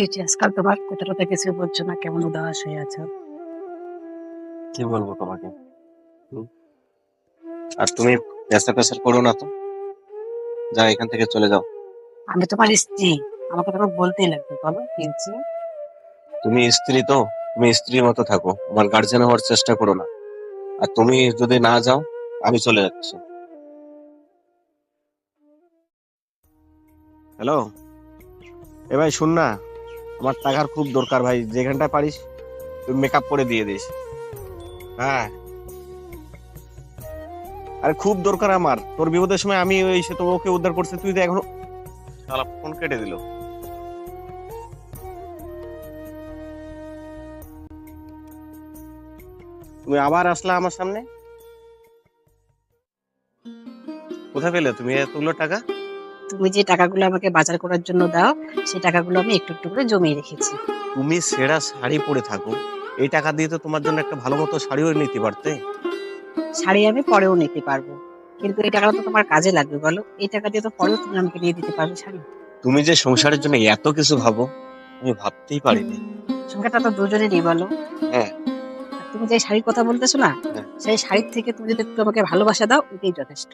হয়েছে আজকাল তোমার? কথা টথা কিছু বলছো না, কেমন উদাস হয়ে আছো? কি বলবো তোমাকে? হুম? আর তুমি প্রেসার প্রেসার করো না তো। যা, এখান থেকে চলে যাও। আমি তোমার স্ত্রী, আমাকে তোমাকে বলতেই লাগবে। বলো কি হয়েছে? তুমি স্ত্রী তো, তুমি স্ত্রীর মতো থাকো, আমার গার্জেন হওয়ার চেষ্টা করো না। আর তুমি যদি না যাও, আমি চলে যাচ্ছি। হ্যালো। এ ভাই শুন না, আমার টাকার খুব দরকার ভাই, যেখানটায় পারিস তুই মেকআপ করে দিয়ে দিস। হ্যাঁ, আরে খুব দরকার আমার, তোর বিপদের সময় আমি ওই সে তো ওকে উদ্ধার করছে, তুই তো এখনো। শালা ফোন কেটে দিল। তুমি আবার আসলা আমার সামনে। কোথায় পেলে তুমি এতগুলো টাকা? তুমি যে টাকাগুলো আমাকে বাজার করার জন্য দাও, সেই টাকাগুলো আমি একটু একটু করে জমিয়ে রেখেছি। তুমি ছেঁড়া শাড়ি পরে থাকো, এই টাকা দিয়ে তো তোমার জন্য একটা ভালো মতো শাড়িও নিতে পারতে। শাড়ি আমি পরেও নিতে পারবো, কিন্তু এই টাকাটা তো তোমার কাজে লাগবে। বলো, এই টাকা দিয়ে তো পরেও তুমি আমাকে নিয়ে দিতে পারবে শাড়ি। তুমি যে সংসারের জন্য এত কিছু ভাবো, আমি ভাবতেই পারিনি। সংখ্যাটা তো দুজনেরই, বলো। হ্যাঁ। আর তুমি যে শাড়ির কথা বলতেছো না, হ্যাঁ। সেই শাড়ির থেকে তুমি যদি একটু আমাকে ভালোবাসা দাও, এটাই যথেষ্ট।